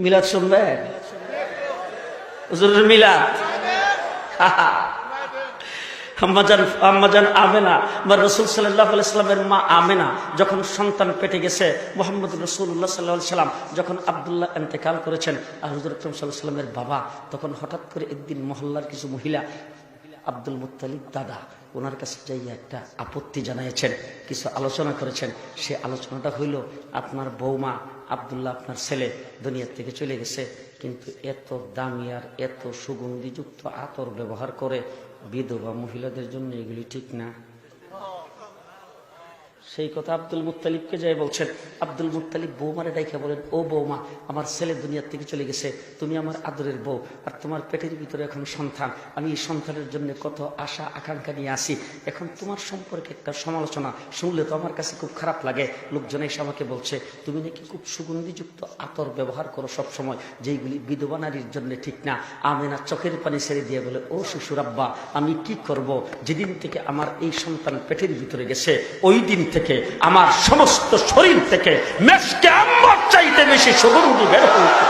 মিলাদ শুনবেন? হুজুরের মিলাদ। আম্মাজান আমেনা বা রাসূল সাল্লাল্লাহু আলাইহি সাল্লামের মা আমেনা যখন সন্তান পেটে গেছে, মুহাম্মদ রাসূলুল্লাহ সাল্লাল্লাহু আলাইহি সাল্লাম যখন আব্দুল্লাহ ইন্তেকাল করেছেন, আর হুজুর আকরাম সাল্লাল্লাহু আলাইহি সাল্লামের বাবা তখন হঠাৎ করে একদিন মহল্লার কিছু মহিলা আব্দুল মুত্তালিব দাদা ওনার কাছে যাইয়া একটা আপত্তি জানিয়েছেন, কিছু আলোচনা করেছেন। সে আলোচনাটা হইল, আপনার বৌমা আব্দুল্লাহ আপনার ছেলে দুনিয়ার থেকে চলে গেছে, কিন্তু এত দামি আর এত সুগন্ধিযুক্ত আতর ব্যবহার করে বিধবা মহিলাদের জন্য এগুলি ঠিক না। সেই কথা আব্দুল মুত্তালিবকে যাই বলছেন। আব্দুল মুত্তালিব বৌমারে ডাইকা বলেন, ও বৌমা, আমার ছেলে দুনিয়ার থেকে চলে গেছে, তুমি আমার আদরের বউ, আর তোমার পেটের ভিতরে এখন সন্তান, আমি এই সন্তানের জন্য কত আশা আকাঙ্ক্ষা নিয়ে আসি, এখন তোমার সম্পর্কে একটা সমালোচনা শুনলে তো আমার কাছে খুব খারাপ লাগে। লোকজন এসে আমাকে বলছে তুমি নাকি খুব সুগন্ধিযুক্ত আতর ব্যবহার করো সব সময়, যেইগুলি বিধবা নারীর জন্য ঠিক না। আমেনা চোখের পানি ছেড়ে দিয়ে বলে, ও শ্বশুর আব্বা, আমি কি করব, যেদিন থেকে আমার এই সন্তান পেটের ভিতরে গেছে ওই দিন থেকে আমার সমস্ত শরীর থেকে মেশকে আম্মার চাইতে বেশি সুগন্ধি বের হয়েছে।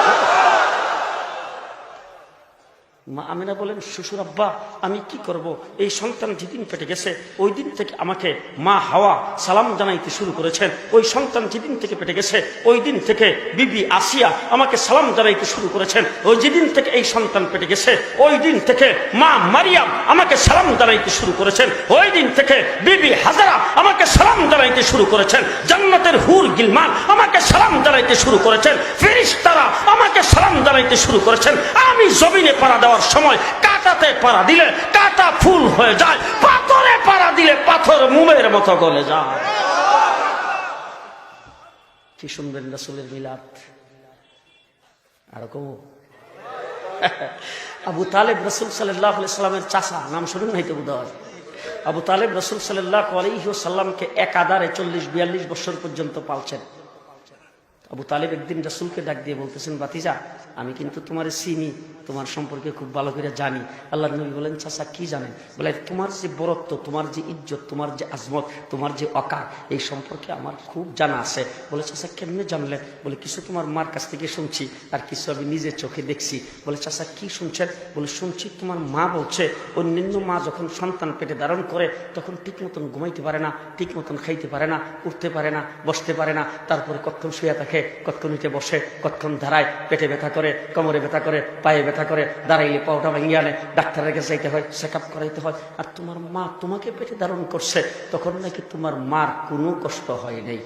মা আমেনা বলেন, শ্বশুর আব্বা, আমি কি করব, এই সন্তান যেদিন পেটে গেছে ওই দিন থেকে আমাকে মা হাওয়া সালাম জানাইতে শুরু করেছেন, ওই সন্তান যেদিন থেকে পেটে গেছে ওই দিন থেকে বিবি আসিয়া আমাকে সালাম জানাইতে শুরু করেছেন, ওই যেদিন থেকে এই সন্তান পেটে গেছে ওই দিন থেকে মা মারিয়াম আমাকে সালাম জানাইতে শুরু করেছেন, ওই দিন থেকে বিবি হাজারা আমাকে সালাম জানাইতে শুরু করেছেন, জান্নাতের হুর গিলমান আমাকে সালাম জানাইতে শুরু করেছেন, ফেরেশতারা আমাকে সালাম জানাইতে শুরু করেছেন। আমি জমিনে পাড়া দেওয়ার সময় কাঁটাতে পাড়া দিলে কাঁটা ফুল হয়ে যায়, পাথরে পাড়া দিলে পাথর মোমের মতো গলে যায়। কি শুনবেন রাসূলের মিলাদ? আর কম আবু তালেব রাসূল সাল্লাল্লাহু আলাইহি সাল্লামের চাচা, নাম শুনুন নাই তো বোধহয়। আবু তালেব রাসূল সাল্লাল্লাহু আলাইহি ওয়াসাল্লামকে একাধারে 40-42 বছর পর্যন্ত পালছেন। আবু তালেব একদিন রাসূলকে ডাক দিয়ে বলতেছেন, ভাতিজা, আমি কিন্তু তোমার চিনি, তোমার সম্পর্কে খুব ভালো করে জানি। আল্লাহর নবী বলেন, চাচা কি জানেন? বলে, তোমার যে বরত্ব, তোমার যে ইজ্জত, তোমার যে আজমত, তোমার যে অকার, এই সম্পর্কে আমার খুব জানা আছে। বলে, চাচা কেমনে জানলেন? বলে, কিছু তোমার মার কাছ থেকে শুনছি আর কিছু আমি নিজের চোখে দেখছি। বলে, চাচা কি শুনছেন? বলে, শুনছি তোমার মা বলছে অন্যান্য মা যখন সন্তান পেটে ধারণ করে তখন ঠিক মতন ঘুমাইতে পারে না, ঠিক মতন খাইতে পারে না, উঠতে পারে না, বসতে পারে না, তারপরে কতক্ষণ শুয়ে থাকে, কতক্ষণ উঠে বসে, কতক্ষণ দাঁড়ায়, পেটে ব্যথা করে, কোমরে ব্যথা করে, পায়ে ব্যথা করে, দাঁড়াইলে পাওটা ভেঙে আনে, ডাক্তারের কাছে যাইতে হয়, চেক আপ করাইতে হয়। আর তোমার মা তোমাকে পেটে ধারণ করছে তখন নাকি তোমার মার কোনো কষ্ট হয় নাই।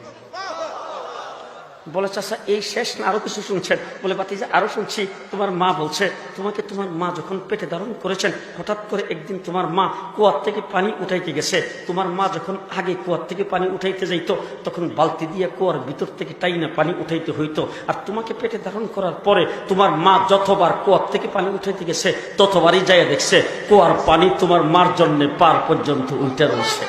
বলে, চাচা এই শেষ না আরো কিছু শুনছেন? বলে, ভাতিজা আরো শুনছি। তোমার মা বলছে তোমাকে তোমার মা যখন পেটে ধারণ করেছেন হঠাৎ করে একদিন তোমার মা কুয়ার থেকে পানি উঠাইতে গেছে। তোমার মা যখন আগে কুয়ার থেকে পানি উঠাইতে যাইতো তখন বালতি দিয়ে কুয়ার ভিতর থেকে টাইনা পানি উঠাইতে হইতো, আর তোমাকে পেটে ধারণ করার পরে তোমার মা যতবার কুয়ার থেকে পানি উঠাইতে গেছে ততবারই যাইয়া দেখছে কুয়ার পানি তোমার মার জন্য পার পর্যন্ত উঠে রয়েছে।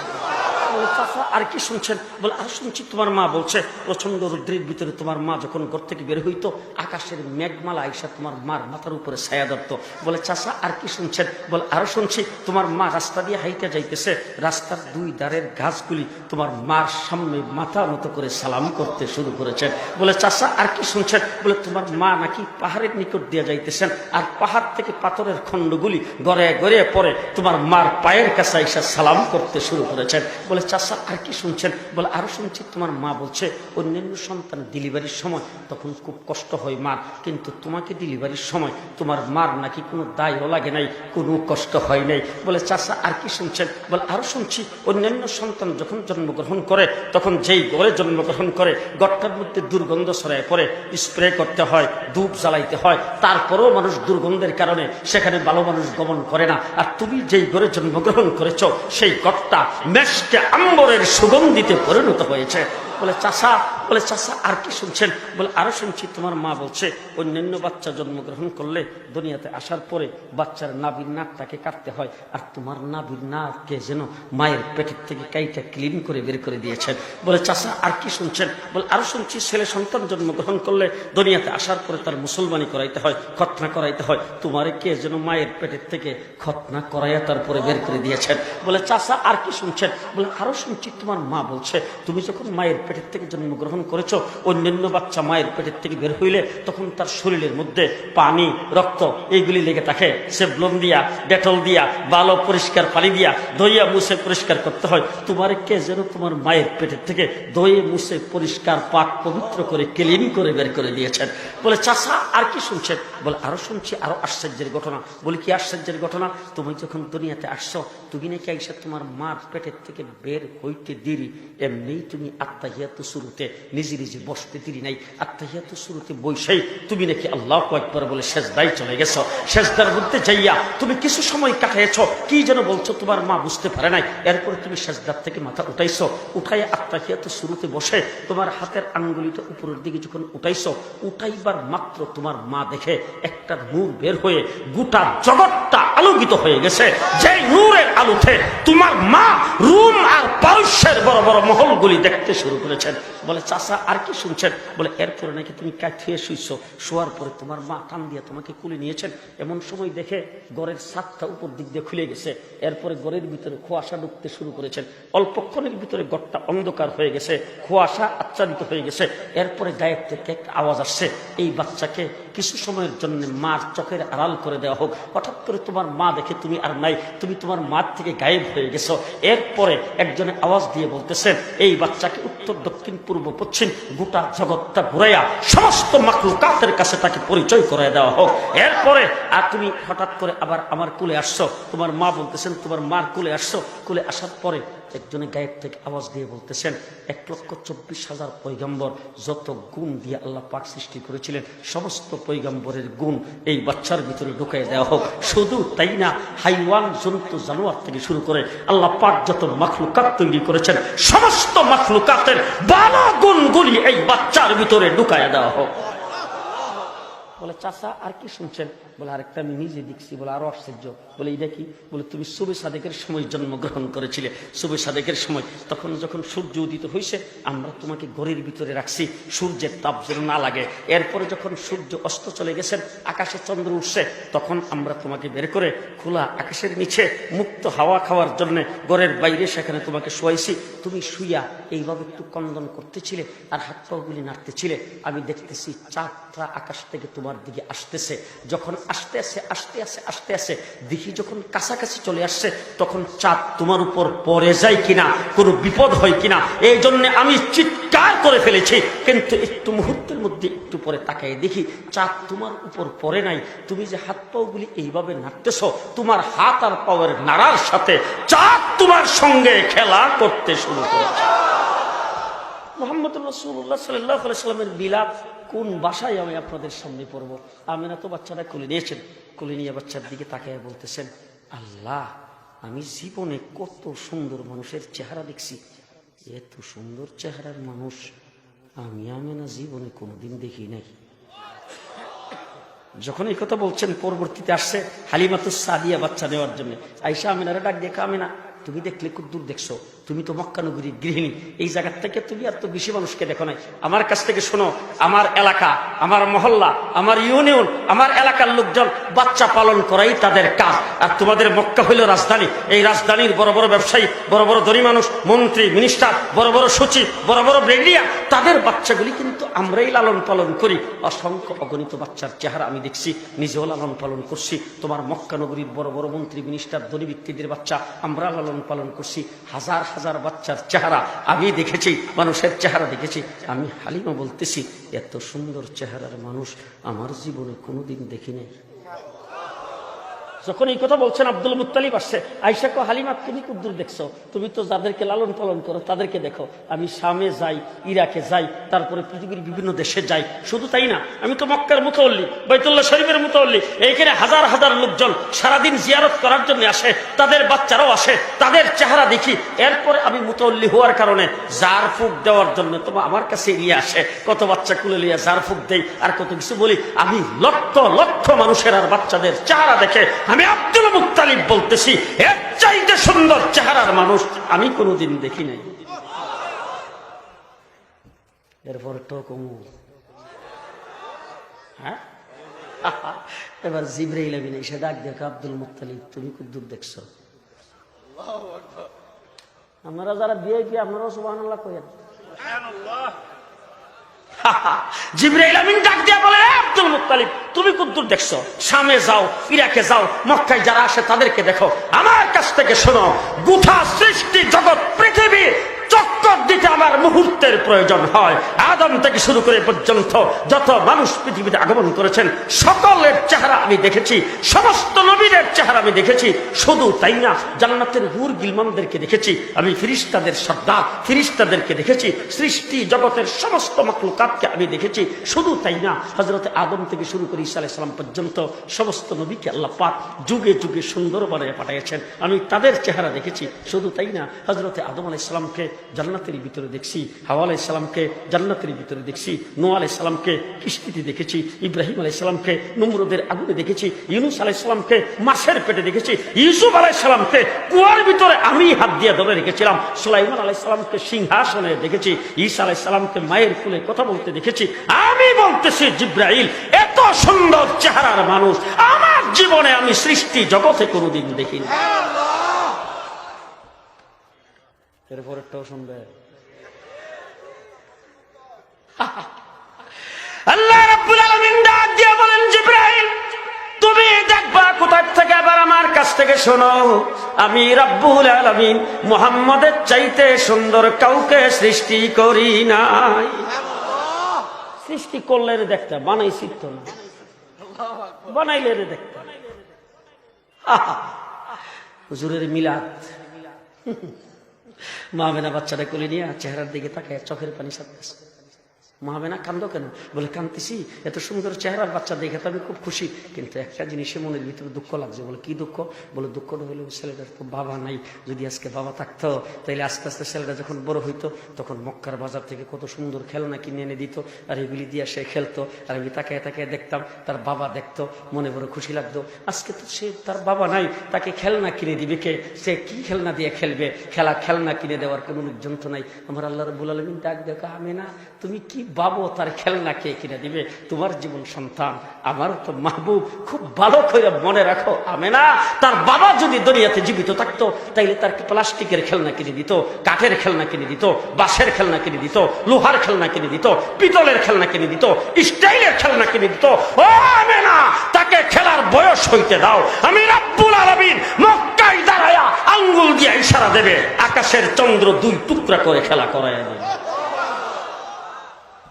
আর কি শুনছেন? বলে, আর শুনছি তোমার মা বলছে প্রচন্ড রৌদ্রের ভিতরে তোমার মা যখন ঘর থেকে বের হইতো আকাশের মেঘমালা আইসা তোমার মার মাথার উপরে ছায়া ধরতো। বলে, চাচা আর কি শুনছেন? বলে, আরো শুনছি তোমার মা রাস্তা দিয়ে হাইতে যাইতেছে, রাস্তার দুই ধারের গাছগুলি তোমার মার সামনে মাথা মতো করে সালাম করতে শুরু করেছেন। বলে, চাচা আর কি শুনছেন? বলে, তোমার মা নাকি পাহাড়ের নিকট দিয়ে যাইতেছেন আর পাহাড় থেকে পাথরের খণ্ডগুলি গড়ে গড়ে পরে তোমার মার পায়ের কাছে আইসা সালাম করতে শুরু করেছেন। বলে, চাচা আর কি শুনছেন? বলে, আরো শুনছি তোমার মা বলছে অন্যান্য সন্তান ডেলিভারির সময় তখন খুব কষ্ট হয় মার, কিন্তু তোমাকে ডেলিভারির সময় তোমার মার নাকি কোনো দায়ও লাগে নাই, কোনো কষ্ট হয় নাই। বলে, চাচা আর কি শুনছেন? বলে, আরো শুনছি অন্যান্য সন্তান যখন জন্মগ্রহণ করে তখন যেই ঘরে জন্মগ্রহণ করে ঘরটার মধ্যে দুর্গন্ধ ছড়ায় পড়ে, স্প্রে করতে হয়, ধূপ জ্বালাইতে হয়, তারপরেও মানুষ দুর্গন্ধের কারণে সেখানে ভালো মানুষ গমন করে না। আর তুমি যেই ঘরে জন্মগ্রহণ করেছ সেই ঘরটা মেশকে আম্বরের সুগন্ধিতে পরিণত হয়েছে। বলে, চাচা আর কি শুনছেন? বলে, আরো শুনছি তোমার মা বলছে অন্যান্য বাচ্চা জন্মগ্রহণ করলে দুনিয়াতে আসার পরে বাচ্চার নাভির নাকটাকে কাটতে হয়, আর তোমার নাভির নাককে যেন মায়ের পেটের থেকে কাইটা ক্লিন করে বের করে দিয়েছেন। বলে, চাচা আর কি শুনছেন? বলে, আরো শুনছি ছেলে সন্তান জন্মগ্রহণ করলে দুনিয়াতে আসার পরে তার মুসলমানি করাইতে হয়, খতনা করাইতে হয়, তোমারে কে যেন মায়ের পেটের থেকে খতনা করাইয়া তারপরে বের করে দিয়েছেন। বলে, চাচা আর কি শুনছেন? বলে, আরো শুনছি তোমার মা বলছে তুমি যখন মায়ের পেটের থেকে জন্মগ্রহণ গ্রহণ করেছো, অন্যান্য বাচ্চা মায়ের পেটের থেকে বের হইলে তখন তার শরীরের মধ্যে পানি, রক্ত এইগুলি লেগে থাকে। সেভলন দিয়া, ডেটল দিয়া, ভালো পরিষ্কার পানি দিয়া ধইয়া মুছে পরিষ্কার করতে হয়। তোমার কে যেন তোমার মায়ের পেটের থেকে ধয়ে মুছে পরিষ্কার পাক পবিত্র করে ক্লিন করে বের করে দিয়েছেন। বলে চাচা আর কি শুনছেন? বলে আরো শুনছি, আরো আশ্চর্যের ঘটনা। বলি কি আশ্চর্যের ঘটনা? তুমি যখন দুনিয়াতে আসছো, তুমি নাকি আইসা তোমার মার পেটের থেকে বের হইতে দেরি, এমনি তুমি আত্তাহিয়াতু শুরুতে নিজে নিজে বসতে দেরি নাই, আত্তাহিয়াতু শুরুতে বৈশাই তুমি নাকি আল্লাহু আকবার বলে সেজদায় চলে গেছো। সেজদার মধ্যে যাইয়া তুমি কিছু সময় কাটাইছো, কি যেন বলছো তোমার মা বুঝতে পারে নাই। এরপরে তুমি সেজদার থেকে মাথা উঠাইছো, উঠাই আত্তাহিয়াতু শুরুতে বসে তোমার হাতের আঙ্গুলিটা উপরের দিকে যখন উঠাইছো, উঠাইবার মাত্র তোমার মা দেখে একটা নূর বের হয়ে গোটা জগৎটা আলোকিত হয়ে গেছে। যে নূরের আলোতে তোমার মা রুম আর পারস্যের বড় বড় মহলগুলি দেখতে শুরু করেছেন। বলে চাচা আর কি শুনছেন? বলে এরপরে নাকি তুমি কাঠিয়ে শুইছো, শোয়ার পরে তোমার মা টান দিয়ে তোমাকে কুলে নিয়েছেন। এমন সময় দেখে ঘরের ছাদটা উপর দিক দিয়ে খুলে গেছে। এরপরে ঘরের ভিতরে কুয়াশা ঢুকতে শুরু করেছেন। অল্পক্ষণের ভিতরে ঘরটা অন্ধকার হয়ে গেছে, কুয়াশা আচ্ছাদিত হয়ে গেছে। এরপরে গায়ের থেকে একটা আওয়াজ আসছে, এই বাচ্চাকে কিছু সময়ের জন্য মার চোখের আড়াল করে দেওয়া হোক। হঠাৎ করে তোমার মা দেখে তুমি আর নাই, তুমি তোমার মার থেকে গায়েব হয়ে গেছো। এরপরে একজনে আওয়াজ দিয়ে বলতেছেন, এই বাচ্চাকে উত্তর দক্ষিণ পূর্ব পশ্চিম গোটা জগৎটা ঘুরাইয়া সমস্ত মাখলুকাতের কাছে তাকে পরিচয় করে দেওয়া হোক। এরপরে আর তুমি হঠাৎ করে আবার আমার কুলে আসছো। তোমার মা বলতেছেন তোমার মার কুলে আসছো। কুলে আসার পরে একজনে গায়েব থেকে আওয়াজ দিয়ে বলতেছেন, 1,24,000 পয়গম্বর যত গুণ দিয়ে আল্লাহ পাক সৃষ্টি করেছিলেন, সমস্ত পয়গম্বরের গুণ এই বাচ্চার ভিতরে ঢুকাই দেওয়া হোক। শুধু তাই না, হাইওয়ান, জন্তু, জানোয়ার থেকে শুরু করে আল্লাহ পাক যত মাখলুকাত তৈরি করেছেন, সমস্ত মাখলুকাতের ভালো গুণগুলি এই বাচ্চার ভিতরে ঢুকাই দেওয়া হোক। বলে চাচা আর কি শুনছেন? বলে আরেকটা আমি নিজে দেখছি। বলে আরো আশ্চর্য। বলে এটা কি? বলে তুমি সুবে সাদেকের সময় জন্মগ্রহণ করেছিলে। সুবে সাদেকের সময় তখন যখন সূর্য উদিত হয়েছে, আমরা তোমাকে ঘরের ভিতরে রাখছি সূর্যের তাপ যেন না লাগে। এরপরে যখন সূর্য অস্ত চলে গেছেন, আকাশে চন্দ্র উঠছে, তখন আমরা তোমাকে বের করে খোলা আকাশের নিচে মুক্ত হাওয়া খাওয়ার জন্য ঘরের বাইরে সেখানে তোমাকে শোয়াইছি। তুমি শুইয়া এইভাবে একটু কন্দন করতেছিলে আর হাত পাগুলি নাড়তেছিলে। আমি দেখতেছি চাঁদটা আকাশ থেকে তোমার দিকে আসতেছে। যখন আস্তে আস্তে আস্তে আস্তে আস্তে আস্তে দেখি যখন কাছাকাছি চলে আসছে, তখন চাঁদ তোমার উপর পড়ে যায় কিনা, কোনো বিপদ হয় কিনা, এই জন্য আমি চিৎকার করে ফেলেছি। কিন্তু একটু মুহূর্তের মধ্যে একটু পরে তাকাই দেখি চাঁদ তোমার উপর পড়ে নাই। তুমি যে হাত পাগুলি এইভাবে নাড়তেছ, তোমার হাত আর পাওয়ের নাড়ার সাথে চাঁদ তোমার সঙ্গে খেলা করতে শুরু করেছে। মুহাম্মদ রাসূলুল্লাহ সাল্লাল্লাহু আলাইহি ওয়াসাল্লামের বিলাপ কোন ভাষায় আমি আপনাদের সামনে পড়বো? আমিনা তো বাচ্চাটা কোলে নিয়েছেন, কোলে নিয়ে বাচ্চার দিকে তাকিয়ে বলতেছেন, আল্লাহ, আমি জীবনে কত সুন্দর মানুষের চেহারা দেখছি, এত সুন্দর চেহারার মানুষ আমি আমিনা জীবনে কোনোদিন দেখি নাই। যখন এই কথা বলছেন, পরবর্তীতে আসছে হালিমাতুস সাদিয়া বাচ্চা নেওয়ার জন্য। আয়েশা আমিনারে ডাক দিয়ে, আমিনা তুমি দেখলে খুব দূর দেখছো, তুমি তো মক্কা নগরীর গৃহিণী, এই জায়গার থেকে তুমি আর তো বেশি মানুষকে দেখো নাই। আমার কাছ থেকে শোনো, আমার এলাকা, আমার মহল্লা, আমার ইউনিয়ন, আমার এলাকার লোকজন বাচ্চা পালন করাই তাদের কাজ। আর তোমাদের মক্কা হইল রাজধানী, এই রাজধানীর বড় বড় ব্যবসায়ী, বড় বড় ধনী মানুষ, মন্ত্রী, মিনিস্টার, বড় বড় সচিব, বড় বড় ব্রেগলিয়া, তাদের বাচ্চাগুলি কিন্তু আমরাই লালন পালন করি। অসংখ্য অগণিত বাচ্চার চেহারা আমি দেখছি, নিজেও লালন পালন করছি। তোমার মক্কা নগরীর বড় বড় মন্ত্রী, মিনিস্টার, ধনী ব্যক্তিদের বাচ্চা আমরা লালন পালন করছি। হাজার হাজার বাচ্চার চেহারা আমি দেখেছি, মানুষের চেহারা দেখেছি। আমি হালিমা বলতেছি, এত সুন্দর চেহারার মানুষ আমার জীবনে কোনোদিন দেখি নাই। যখন এই কথা বলছেন, আব্দুল মুত্তালিব আসছে। আয়েশা কো, হালিমা তুমি খুব দূর দেখছো, তুমি তো যাদেরকে লালন পালন করো তাদেরকে দেখো। আমি শামে যাই, ইরাকে যাই, তারপরে পৃথিবীর বিভিন্ন দেশে যাই। শুধু তাই না, আমি তো মক্কার মুতাওয়াল্লি, বাইতুল্লাহ শরীফের মুতাওয়াল্লি। এইখানে হাজার হাজার লোকজন সারাদিন জিয়ারত করার জন্য আসে, তাদের বাচ্চারাও আসে, তাদের চেহারা দেখি। এরপরে আমি মুতাওয়াল্লি হওয়ার কারণে জার ফুক দেওয়ার জন্য তোমার আমার কাছে নিয়ে আসে, কত বাচ্চা কুলে নিয়ে জার ফুক দেই আর কত কিছু বলি। আমি লক্ষ লক্ষ মানুষের আর বাচ্চাদের চেহারা দেখে আমি আব্দুল মুত্তালিব বলতেছি, এর চাইতে সুন্দর চেহারার মানুষ আমি কোনোদিন দেখি নাই। এরপর তো কমু, হ্যাঁ, এবার জিবরাইল আমিন এসে ডাক দেখো, আব্দুল মুত্তালিব তুমি খুব দূর দেখছো। আপনারা যারা ভিআইপি আপনারাও সুবহানাল্লাহ কইেন। জিবরাইল আমিন ডাক দিয়া বলে, আব্দুল মুত্তালিব তুমি কতদূর দেখছো? শামে যাও, ইরাকে যাও, মক্কায় যারা আসে তাদেরকে দেখো। আমার কাছ থেকে শোনো, গোটা সৃষ্টি জগৎ পৃথিবী চক্কর দিতে আমার মুহূর্তের প্রয়োজন হয়। আদম থেকে শুরু করে পর্যন্ত যত মানুষ পৃথিবীতে আগমন করেছেন সকলের চেহারা আমি দেখেছি, সমস্ত নবীদের চেহারা আমি দেখেছি। শুধু তাই না, জান্নাতের হুর গিলমানদেরকে দেখেছি আমি, ফিরিস্তাদের সর্দার ফিরিস্তাদেরকে দেখেছি, সৃষ্টি জগতের সমস্ত মাখলুকাতকে আমি দেখেছি। শুধু তাই না, হযরত আদম থেকে শুরু করে ঈসা আলাইহিস সালাম পর্যন্ত সমস্ত নবীকে আল্লাহ পাক যুগে যুগে সুন্দর বানিয়ে পাঠিয়েছেন, আমি তাদের চেহারা দেখেছি। শুধু তাই না, হযরত আদম আলাইহিস সালামকে জান্নাতের ভিতরে দেখছি, হাওয়া আলাইহিস সালামকে জান্নাতের ভিতরে দেখছি, নূহ আলাইহিস সালামকে কিস্তিতে দেখেছি, ইব্রাহিম আলাইহিস সালামকে নমরুদের আগুনে দেখেছি, ইউনূস আলাইহিস সালামকে মাছের পেটে দেখেছি, ইউসুফ আলাইহিস সালামকে কুয়ার ভিতরে আমি হাত দিয়ে ধরে রেখেছিলাম, সুলাইমান আলাইহিস সালামকে সিংহাসনে দেখেছি, ঈসা আলাইহিস সালামকে মায়ের কোলে কথা বলতে দেখেছি। আমি বলতেছি জিবরাইল এত সুন্দর চেহারার মানুষ আমার জীবনে আমি সৃষ্টি জগতে কোনোদিন দেখিনি। এরপরেরটাও শুনবে। আল্লাহ রাব্বুল আলামিন ডাক দিয়ে বলেন, জিবরাইল তুমি দেখবা কোথা থেকে, আবার আমার কাছ থেকে শোনো, আমি রাব্বুল আলামিন মুহাম্মদের চাইতে সুন্দর কাউকে সৃষ্টি করি নাই। সৃষ্টি করলে রে দেখতে, বানাইছি তো না, বানাইলে রে দেখতে। হুজুরের মিলাদ, মা বেনা বাচ্চাটা কোলে নিয়ে চেহারার দিকে তাকায় চোখের পানি ছাড়তেছে। মা বেনা কান্দো কেন? বলে কান্দতেছি এত সুন্দর চেহারার বাচ্চা দেখে তো আমি খুব খুশি, কিন্তু একটা জিনিসে মনের ভিতরে দুঃখ লাগছে। বলে কি দুঃখ? বলে দুঃখটা হলো ছেলেটার তো বাবা নাই, যদি আজকে বাবা থাকতো তাইলে আস্তে আস্তে ছেলেটা যখন বড় হইতো তখন মক্কার বাজার থেকে কত সুন্দর খেলনা কিনে এনে দিত, আর এগুলি দিয়ে সে খেলতো, আর আমি তাকায় তাকায় দেখতাম, তার বাবা দেখতো, মনে বড় খুশি লাগতো। আজকে তো সে তার বাবা নাই, তাকে খেলনা কিনে দিবে কে? সে কি খেলনা দিয়ে খেলবে? খেলনা কিনে দেওয়ার কোনো লোকজন তো নাই। আমার আল্লাহ রাব্বুল আলামিন ডাক দেখো, আমেনা তুমি কি বাবু, তার খেলনা কে কিনে দিবে? তোমার জীবন সন্তান আমার তো মাহবুব, খুব ভালো করে মনে রাখো আমেনা, তার বাবা যদি দুনিয়াতে জীবিত থাকতো তাইলে তার প্লাস্টিকের খেলনা কিনে দিত, কাঠের খেলনা কিনে দিত, বাঁশের খেলনা কিনে দিত, লোহার খেলনা কিনে দিত, পিতলের খেলনা কিনে দিত, স্টাইলের খেলনা কিনে দিত। ও আমেনা, তাকে খেলার বয়স হইতে দাও। আমি রাব্বুল আলামিন মক্কায় দাঁড়ায়া আঙ্গুল দিয়ে ইশারা দেবে, আকাশের চন্দ্র দুই টুকরা করে খেলা করায় দেবে।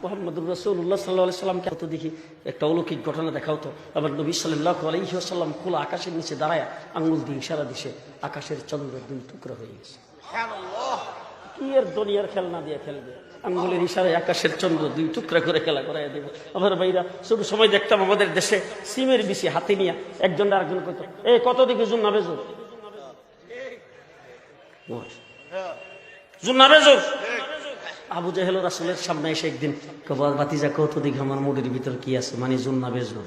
মুহাম্মদুর রাসূলুল্লাহ সাল্লাল্লাহু আলাইহি সাল্লামকে তো দেখি একটা অলৌকিক ঘটনা দেখাও তো। আবার নবী সাল্লাল্লাহু আলাইহি ওয়াসাল্লাম খোলা আকাশের নিচে দাঁড়ায় আঙ্গুল দিয়ে ইশারা দিছে, আকাশের চন্দ্র দুই টুকরা হয়ে গেছে। সুবহানাল্লাহ! কি এর দুনিয়ার খেলনা দিয়ে খেলবে? আঙ্গুলের ইশারায় আকাশের চন্দ্র দুই টুকরা করে খেলা করায় দেবে। আমার ভাইরা, শুধু সময় দেখতাম আমাদের দেশে সিমের বিচি হাতে নিয়ে একজন আরেকজন কইতো, এ কত দিকে জুন্না বেজো, জুন্না বেজো। আবু জেহেল রাসূলের সামনে এসে একদিন বাতিজা কত দিকে আমার মুড়ির ভিতর কি আছে, মানে জুন্না বেজো।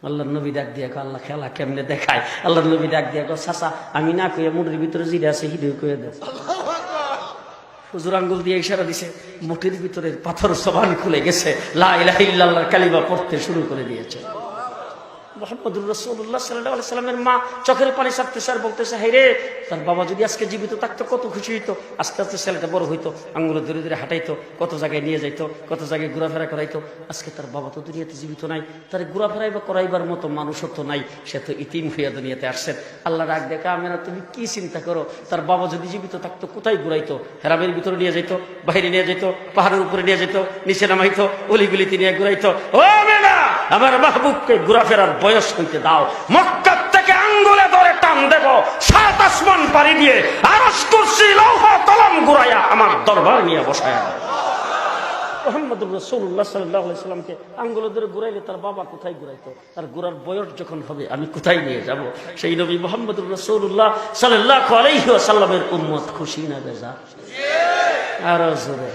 আল্লাহর নবী ডাক দিয়া কো, আল্লাহ খেলা কেমনে দেখায়? আল্লাহর নবী ডাক দিয়া কো, চাচা আমি না কইয়া মুড়ির ভিতরে জিরা আছে হিডে কইয়া দাও। হুজুর আঙ্গুল দিয়ে ইশারা দিছে, মুঠির ভিতরে পাথর জবান খুলে গেছে, লা ইলাহা ইল্লাল্লাহর কালিমা পড়তে শুরু করে দিয়েছে। মুহাম্মদুর রাসূলুল্লাহ সাল্লাল্লাহু আলাইহি সাল্লামের মা চোখের পানি ছাড়তেছে আর বলতেছে, হায় রে, তার বাবা যদি আজকে জীবিত থাকতো কত খুশি হইতো। আস্তে আস্তে ছেলেটা বড় হইতো, আঙ্গুলে ধরে ধরে হাঁটাইতো, কত জায়গায় নিয়ে যাইতো, কত জায়গায় ঘোরাফেরা করাইতো। আজকে তার বাবা তো দুনিয়াতে জীবিত নাই, তার ঘোরাফেরাই বা করাইবার মতো মানুষও তো নাই, সে তো ইতিম হইয়া দুনিয়াতে আসছেন। আল্লাহ ডাক দেখা, আমেনা তুমি কি চিন্তা করো, তার বাবা যদি জীবিত থাকতো কোথায় ঘুরাইতো? হেরামের ভিতরে নিয়ে যাইতো, বাইরে নিয়ে যেত, পাহাড়ের উপরে নিয়ে যেত, নিচে নামাইতো, অলিগুলিতে নিয়ে ঘুরাইতো। ও আমেনা, আমার মাহবুবকে ঘোরাফেরার বয়স হইতে দাও। মক্কা থেকে আঙ্গুলে ধরে টান দেব, সাত আসমান পাড়ি দিয়ে আরশ কুরসি লৌহ কলম ঘুরাইয়া আমার দরবার নিয়ে বসায়া। মুহাম্মদুর রাসূলুল্লাহ সাল্লাল্লাহু আলাইহি সাল্লামকে আঙ্গুলে ধরে ঘুরাইলে তার বাবা কোথায় ঘুরাইতো? তার ঘোরার বয়স যখন হবে আমি কোথায় নিয়ে যাব? সেই নবী মুহাম্মদুর রাসূলুল্লাহ সাল্লাল্লাহু আলাইহি ওয়াসাল্লামের উম্মত খুশি না বেজার? আরো জোরে।